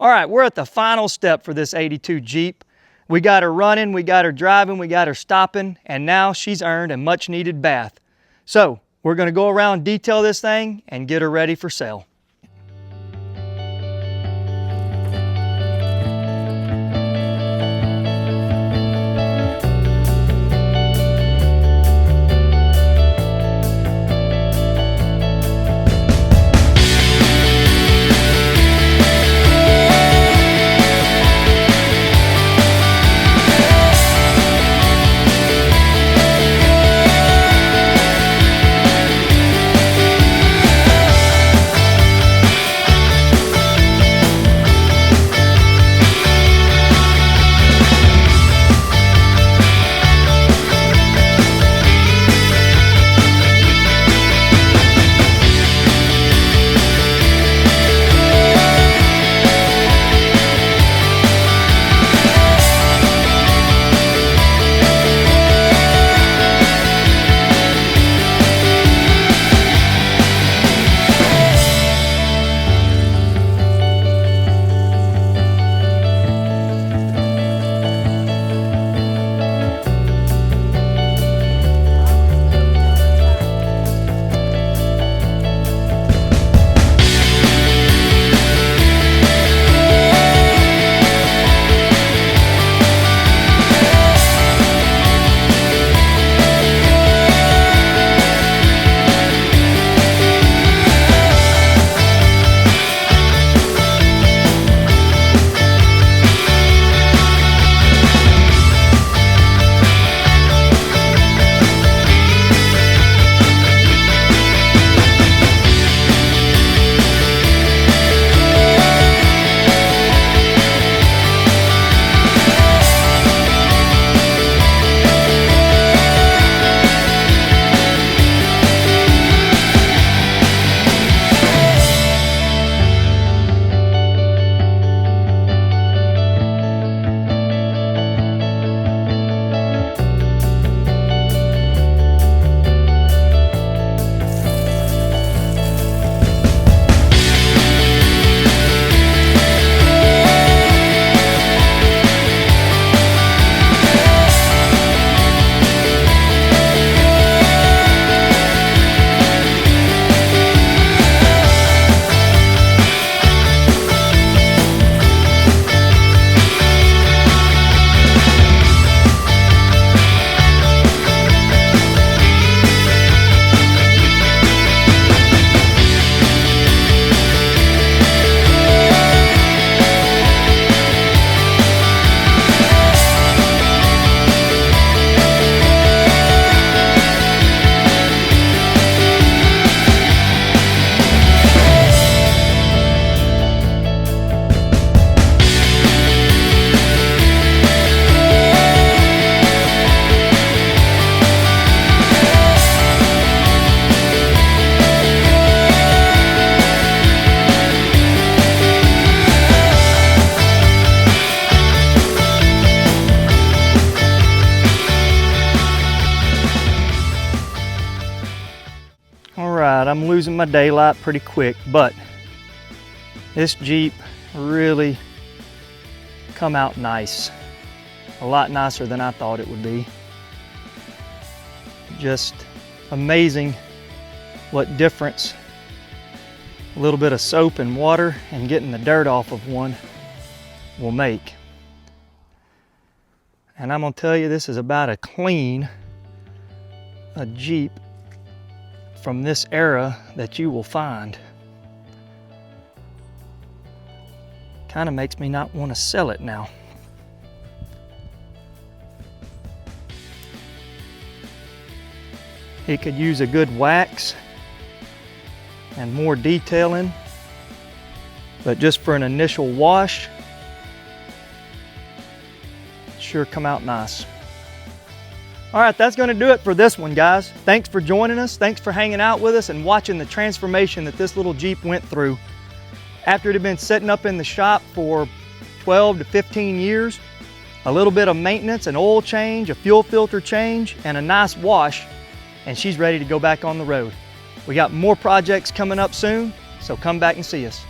All right, we're at the final step for this 82 Jeep. We got her running, we got her driving, we got her stopping, and now she's earned a much needed bath. So we're gonna go around, detail this thing, and get her ready for sale. I'm losing my daylight pretty quick, but this Jeep really come out nice. A lot nicer than I thought it would be. Just amazing what difference a little bit of soap and water and getting the dirt off of one will make. And I'm gonna tell you, this is about as clean a Jeep from this era that you will find. Kind of makes me not want to sell it now. It could use a good wax and more detailing, but just for an initial wash, sure come out nice. All right, that's gonna do it for this one, guys. Thanks for joining us. Thanks for hanging out with us and watching the transformation that this little Jeep went through. After it had been sitting up in the shop for 12 to 15 years, a little bit of maintenance, an oil change, a fuel filter change, and a nice wash, and she's ready to go back on the road. We got more projects coming up soon, so come back and see us.